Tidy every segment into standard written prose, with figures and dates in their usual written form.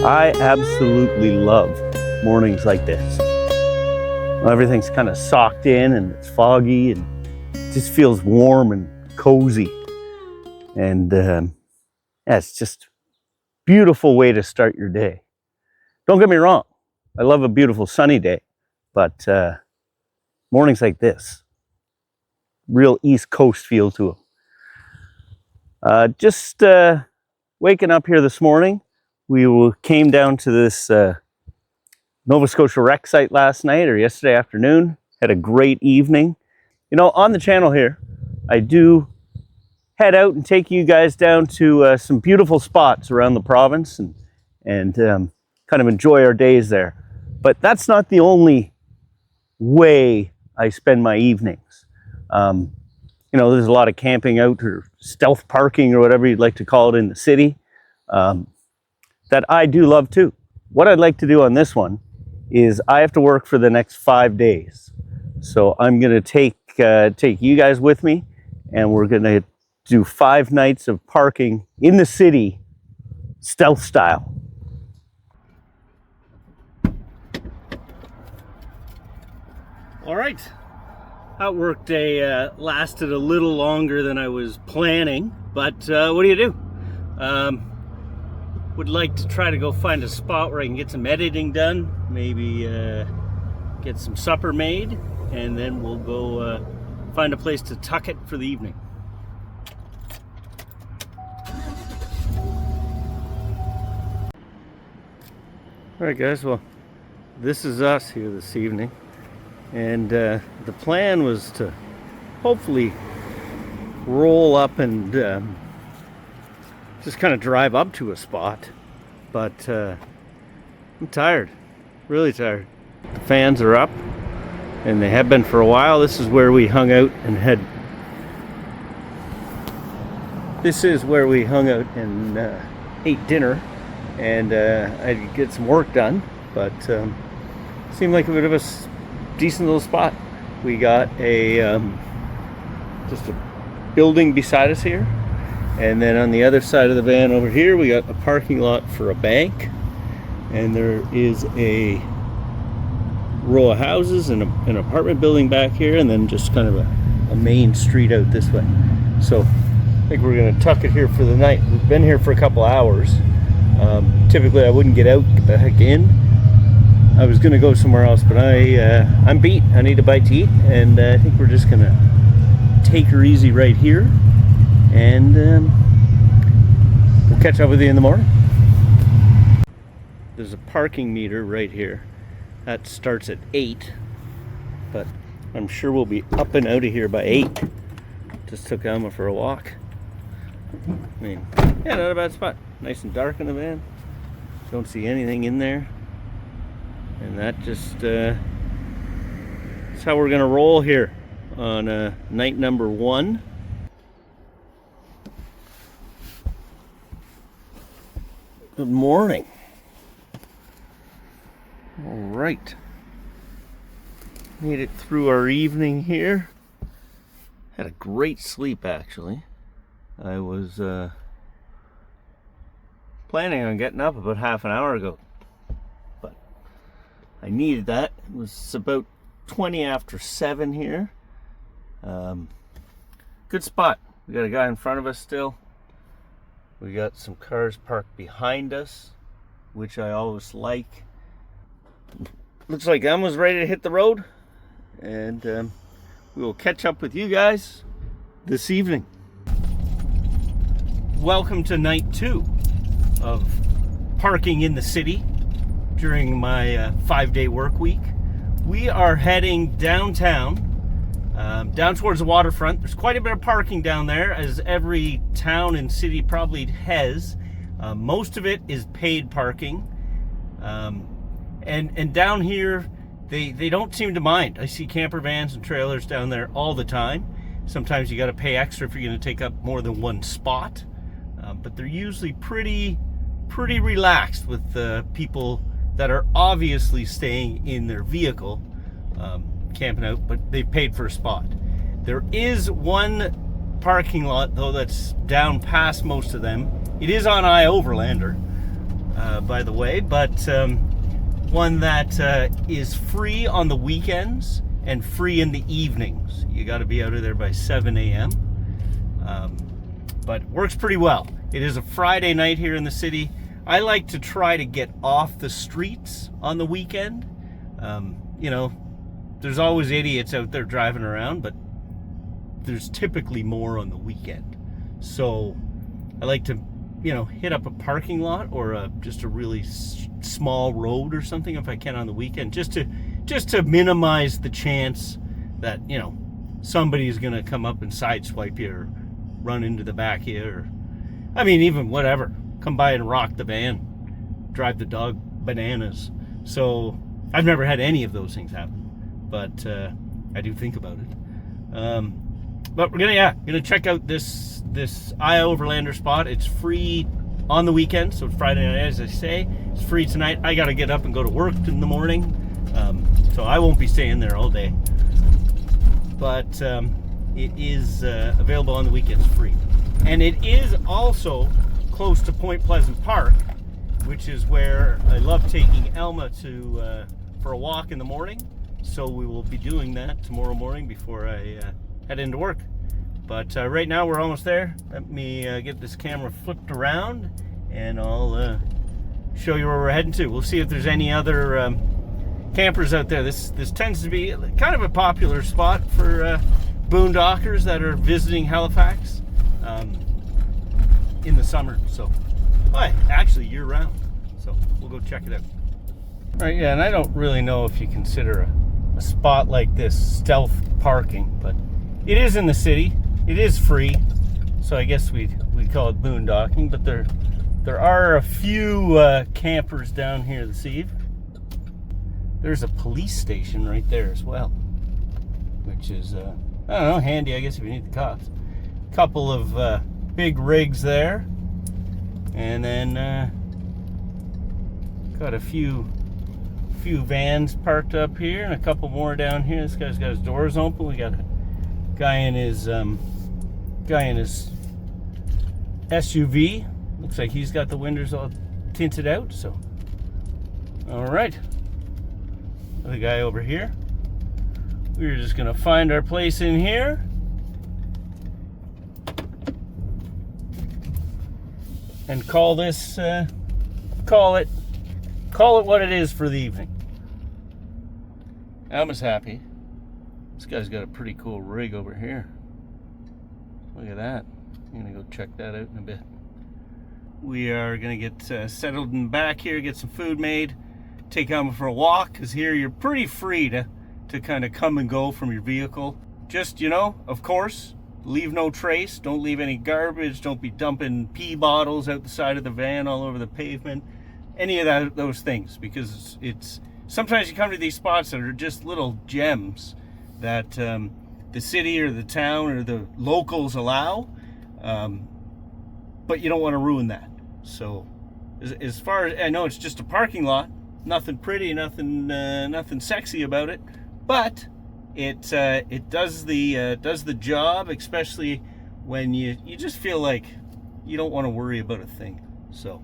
I absolutely love mornings like this. Everything's kind of socked in and it's foggy and it just feels warm and cozy. And yeah, it's just a beautiful way to start your day. Don't get me wrong, I love a beautiful sunny day, but mornings like this, real East Coast feel to them. Just waking up here this morning, we came down to this Nova Scotia rec site last night or yesterday afternoon. Had a great evening. You know, on the channel here, I do head out and take you guys down to some beautiful spots around the province and kind of enjoy our days there. But that's not the only way I spend my evenings. You know, there's a lot of camping out or stealth parking or whatever you'd like to call it in the city that I do love too. What I'd like to do on this one is I have to work for the next 5 days. So I'm going to take you guys with me, and we're going to do 5 nights of parking in the city, stealth style. All right. That work day lasted a little longer than I was planning, but what do you do? Would like to try to go find a spot where I can get some editing done, maybe get some supper made, and then we'll go find a place to tuck it for the evening. All right, guys, well, this is us here this evening. And the plan was to hopefully roll up and just kind of drive up to a spot. But I'm tired, really tired. The fans are up, and they have been for a while. This is where we hung out and ate dinner, and I'd get some work done. But seemed like a bit of a decent little spot. We got a just a building beside us here, and then on the other side of the van over here we got a parking lot for a bank, and there is a row of houses and an apartment building back here, and then just kind of a main street out this way. So I think we're gonna tuck it here for the night. We've been here for a couple hours. Typically I wouldn't get back in. I was gonna go somewhere else, but I'm beat. I need a bite to eat, and I think we're just gonna take her easy right here, and we'll catch up with you in the morning. There's a parking meter right here. That starts at 8, but I'm sure we'll be up and out of here by 8. Just took Alma for a walk. I mean, yeah, not a bad spot. Nice and dark in the van. Don't see anything in there. And that just that's how we're gonna roll here on night number 1. Good morning. All right, made it through our evening here. Had a great sleep, actually. I was planning on getting up about half an hour ago, but I needed that. It was about 20 after 7 here. Good spot. We got a guy in front of us still. We got some cars parked behind us, which I always like. Looks like Emma's ready to hit the road, and we will catch up with you guys this evening. Welcome to night 2 of parking in the city during my 5-day work week. We are heading downtown, down towards the waterfront. There's quite a bit of parking down there, as every town and city probably has. Most of it is paid parking. And down here, they don't seem to mind. I see camper vans and trailers down there all the time. Sometimes you got to pay extra if you're going to take up more than one spot. But they're usually pretty relaxed with the people that are obviously staying in their vehicle, camping out, but they've paid for a spot. There is one parking lot though that's down past most of them. It is on iOverlander, by the way, but one that is free on the weekends and free in the evenings. You got to be out of there by 7 a.m. But works pretty well. It is a Friday night here in the city. I like to try to get off the streets on the weekend. You know, there's always idiots out there driving around, but there's typically more on the weekend. So I like to, you know, hit up a parking lot or just a really small road or something if I can on the weekend, just to minimize the chance that, you know, somebody's gonna come up and sideswipe you or run into the back of you, or I mean, even whatever, come by and rock the van, drive the dog bananas. So I've never had any of those things happen, but I do think about it. But we're gonna check out this iOverlander spot. It's free on the weekend, so it's Friday night, as I say. It's free tonight. I gotta get up and go to work in the morning, so I won't be staying there all day. But it is available on the weekends, free, and it is also close to Point Pleasant Park, which is where I love taking Elma to for a walk in the morning. So we will be doing that tomorrow morning before I head into work. But right now we're almost there. Let me get this camera flipped around and I'll show you where we're heading to. We'll see if there's any other campers out there. This tends to be kind of a popular spot for boondockers that are visiting Halifax in the summer. So, well, actually year round. So we'll go check it out. All right, yeah, and I don't really know if you consider a spot like this stealth parking, but it is in the city. It is free, so I guess we'd call it boondocking. But there are a few campers down here this eve. There's a police station right there as well, which is I don't know, handy, I guess, if you need the cops. A couple of big rigs there, and then got a few vans parked up here and a couple more down here. This guy's got his doors open. We got a guy in his SUV. Looks like he's got the windows all tinted out. So, all right, the guy over here. We're just gonna find our place in here. And call this call it what it is for the evening. Alma's happy. This guy's got a pretty cool rig over here. Look at that. I'm gonna go check that out in a bit. We are gonna get settled in back here, get some food made, take Alma for a walk, because here you're pretty free to kind of come and go from your vehicle. Just, you know, of course, leave no trace. Don't leave any garbage. Don't be dumping pee bottles out the side of the van all over the pavement. Any of those things, because it's sometimes you come to these spots that are just little gems that the city or the town or the locals allow, but you don't want to ruin that. So as far as I know, it's just a parking lot, nothing pretty, nothing sexy about it, but it does the job, especially when you just feel like you don't want to worry about a thing. So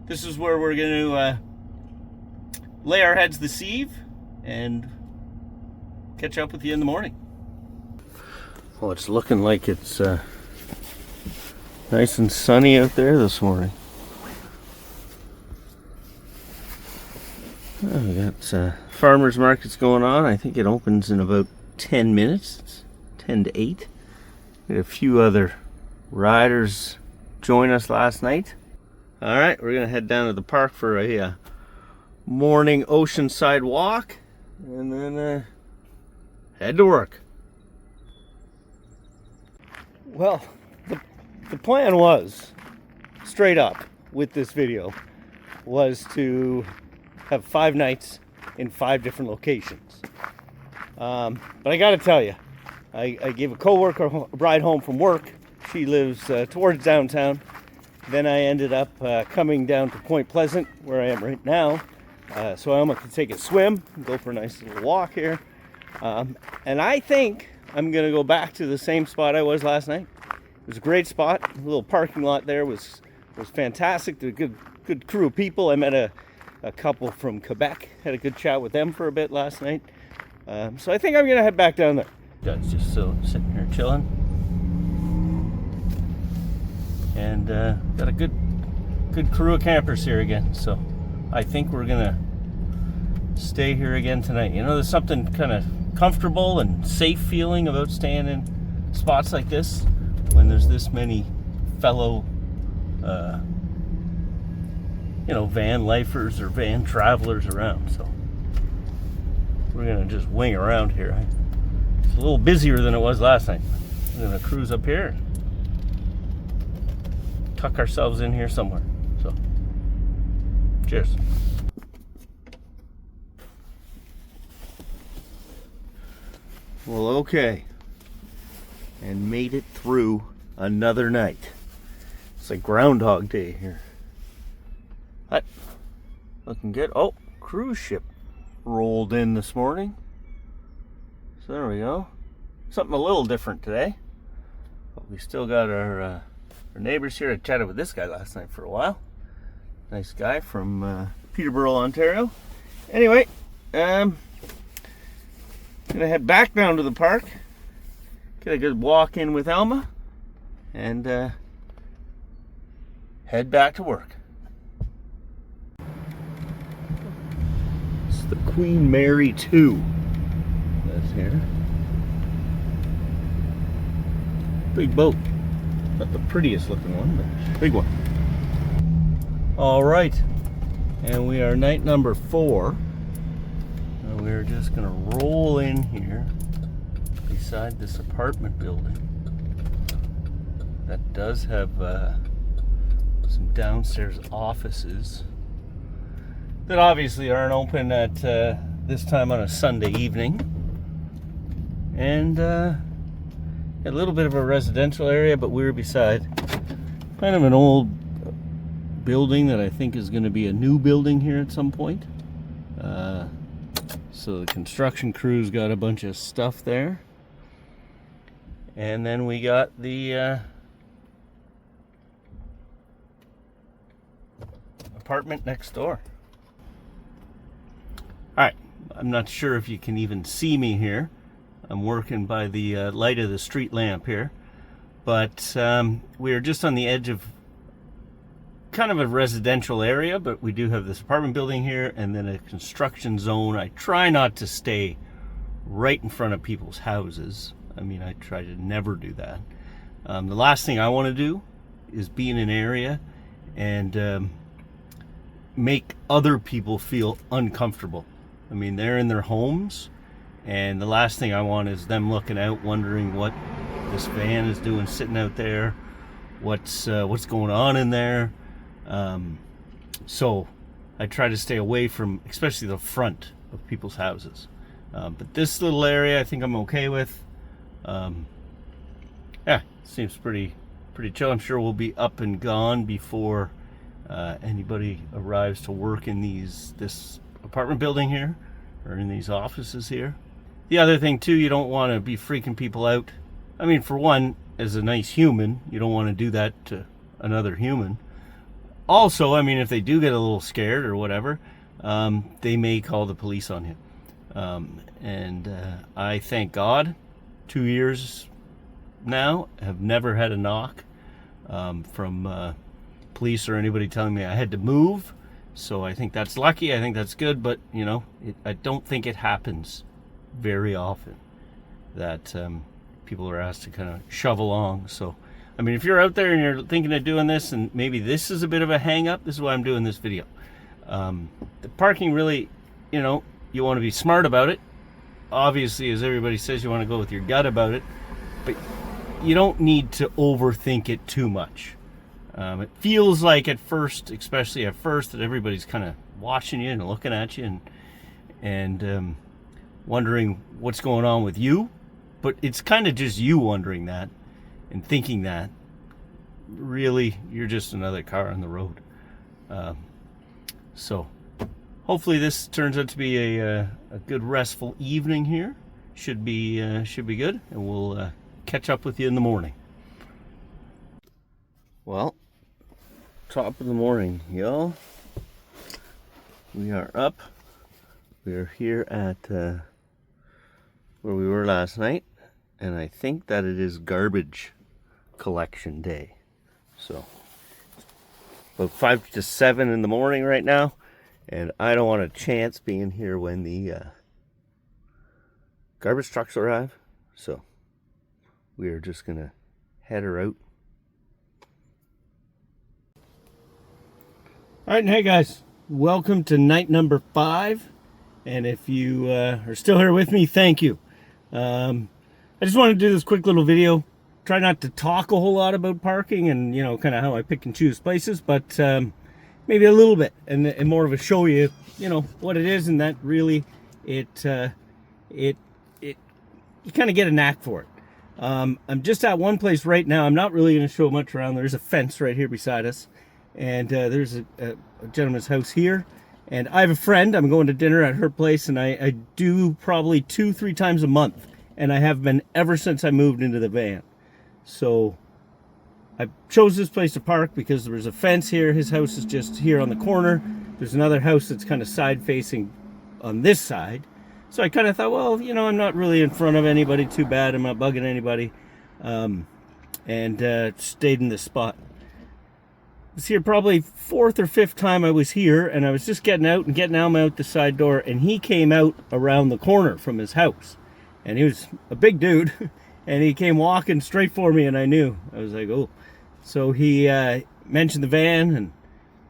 this is where we're going to lay our heads this eve and catch up with you in the morning. Well, it's looking like it's nice and sunny out there this morning. Oh, we got farmers markets going on. I think it opens in about 10 minutes. It's 10 to 8. We had a few other riders join us last night. All right, we're gonna head down to the park for a morning oceanside walk, and then head to work. Well, the plan was, straight up with this video, was to have 5 nights in 5 different locations. But I gotta tell you, I gave a coworker a ride home from work. She lives towards downtown. Then I ended up coming down to Point Pleasant, where I am right now. So I'm going to take a swim and go for a nice little walk here. And I think I'm going to go back to the same spot I was last night. It was a great spot. The little parking lot there was fantastic. There were good good crew of people. I met a couple from Quebec. Had a good chat with them for a bit last night. So I think I'm gonna head back down there. Doug's just still sitting here chilling, and got a good crew of campers here again. So I think we're gonna stay here again tonight. You know, there's something kind of comfortable and safe feeling about staying in spots like this when there's this many fellow you know, van lifers or van travelers around. So we're gonna just wing around here. It's a little busier than it was last night. We're gonna cruise up here, tuck ourselves in here somewhere. So cheers. Well, okay, and made it through another night. It's like Groundhog Day here. What? Looking good. Oh, cruise ship rolled in this morning. So there we go. Something a little different today. But we still got our neighbors here. I chatted with this guy last night for a while. Nice guy from Peterborough, Ontario. Anyway, gonna head back down to the park, get a good walk in with Alma, and head back to work. It's the Queen Mary 2. That's here. Big boat. Not the prettiest looking one, but big one. All right, and we are night number 4. We're just gonna roll in here beside this apartment building that does have some downstairs offices that obviously aren't open at this time on a Sunday evening, and a little bit of a residential area, but we're beside kind of an old building that I think is going to be a new building here at some point. So the construction crew's got a bunch of stuff there. And then we got the apartment next door. Alright, I'm not sure if you can even see me here. I'm working by the light of the street lamp here. But we're just on the edge of kind of a residential area, but we do have this apartment building here and then a construction zone. I try not to stay right in front of people's houses. I mean, I try to never do that. The last thing I want to do is be in an area and make other people feel uncomfortable. I mean, they're in their homes, and the last thing I want is them looking out wondering what this van is doing sitting out there, what's going on in there. So I try to stay away from especially the front of people's houses. But this little area I think I'm okay with. Yeah, seems pretty chill. I'm sure we'll be up and gone before anybody arrives to work in this apartment building here or in these offices here. The other thing too, you don't want to be freaking people out. I mean, for one, as a nice human, you don't want to do that to another human. Also, I mean, if they do get a little scared or whatever, they may call the police on you. And I thank God, 2 years now, have never had a knock from police or anybody telling me I had to move. So I think that's lucky. I think that's good. But, you know, I don't think it happens very often that people are asked to kind of shove along. So I mean, if you're out there and you're thinking of doing this, and maybe this is a bit of a hang-up, this is why I'm doing this video. The parking really, you know, you want to be smart about it. Obviously, as everybody says, you want to go with your gut about it. But you don't need to overthink it too much. It feels like at first, especially at first, that everybody's kind of watching you and looking at you and wondering what's going on with you. But it's kind of just you wondering that and thinking that. Really, you're just another car on the road. So hopefully this turns out to be a good restful evening here. Should be good, and we'll catch up with you in the morning. Well, Top of the morning, y'all. We are up. We are here at where we were last night, and I think that it is garbage collection day. So about 5 to 7 in the morning right now, and I don't want a chance being here when the garbage trucks arrive. So we are just gonna head her out. All right, and hey guys, welcome to night number 5. And if you are still here with me, thank you. I just wanted to do this quick little video. Try not to talk a whole lot about parking and, you know, kind of how I pick and choose places, but maybe a little bit and more of a show you, you know, what it is, and that really you kind of get a knack for it. I'm just at one place right now. I'm not really going to show much around. There's a fence right here beside us, and there's a gentleman's house here. And I have a friend. I'm going to dinner at her place, and I do probably 2-3 times a month, and I have been ever since I moved into the van. So I chose this place to park because there's a fence here. His house is just here on the corner. There's another house that's kind of side facing on this side. So I kind of thought, well, you know, I'm not really in front of anybody too bad. I'm not bugging anybody. And stayed in this spot. It's here probably 4th or 5th time I was here, and I was just getting out and getting Alma out the side door, and he came out around the corner from his house. And he was a big dude, and he came walking straight for me, and I knew. I was like, oh. So he mentioned the van, and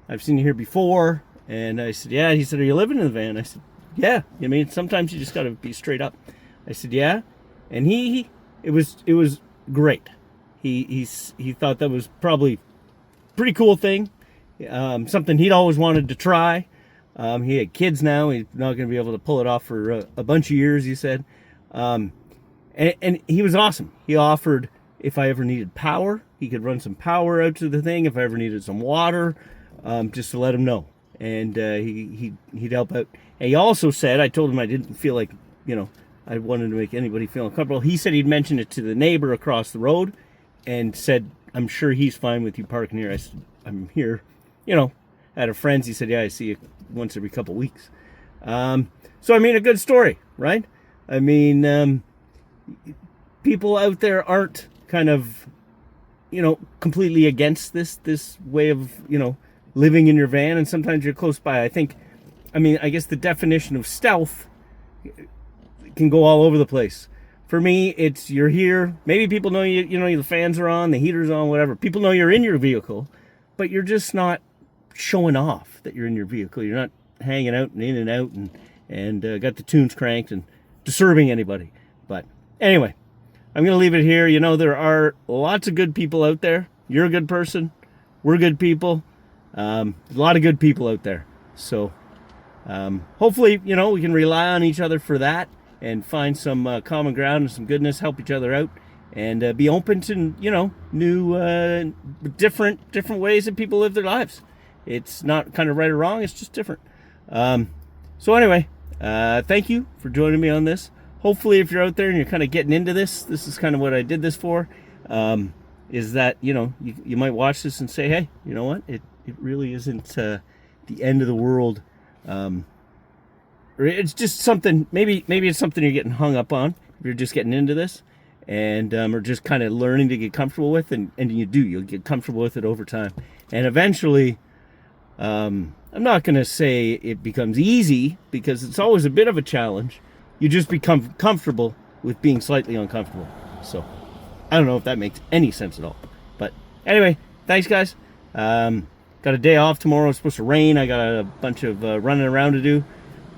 I've seen you here before. And I said, yeah. He said, are you living in the van? I said, yeah. I mean, sometimes you just got to be straight up. I said, yeah. And it was great. He thought that was probably pretty cool thing, something he'd always wanted to try. He had kids now. He's not going to be able to pull it off for a bunch of years, he said. And he was awesome. He offered if I ever needed power, he could run some power out to the thing. If I ever needed some water, just to let him know. And he'd help out. And he also said, I told him I didn't feel like, you know, I wanted to make anybody feel uncomfortable. He said he'd mention it to the neighbor across the road and said, I'm sure he's fine with you parking here. I said, I'm here, you know, at a friend's. He said, yeah, I see you once every couple weeks. So, I mean, a good story, right? I mean, people out there aren't kind of, you know, completely against this way of, you know, living in your van. And sometimes you're close by. I guess the definition of stealth can go all over the place. For me, it's you're here. Maybe people know you know, the fans are on, the heater's on, whatever. People know you're in your vehicle, but you're just not showing off that you're in your vehicle. You're not hanging out and in and out and got the tunes cranked and disturbing anybody. But anyway, I'm going to leave it here. You know, there are lots of good people out there. You're a good person. We're good people. There's a lot of good people out there. So hopefully, you know, we can rely on each other for that, and find some common ground and some goodness, help each other out, and be open to, you know, new, different ways that people live their lives. It's not kind of right or wrong, it's just different. So anyway, thank you for joining me on this. Hopefully, if you're out there and you're kind of getting into this is kind of what I did this for, is that, you know, you might watch this and say, hey, you know what, it really isn't the end of the world. It's just something, maybe it's something you're getting hung up on if you're just getting into this, and or just kind of learning to get comfortable with, and you'll get comfortable with it over time. And eventually, I'm not going to say it becomes easy, because it's always a bit of a challenge. You just become comfortable with being slightly uncomfortable. So I don't know if that makes any sense at all. But anyway, thanks guys. Got a day off tomorrow. It's supposed to rain. I got a bunch of running around to do.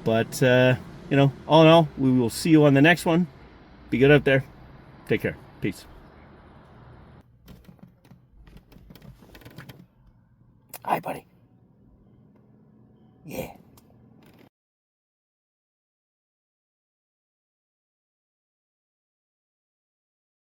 But, you know, all in all, we will see you on the next one. Be good out there. Take care. Peace. Hi, buddy.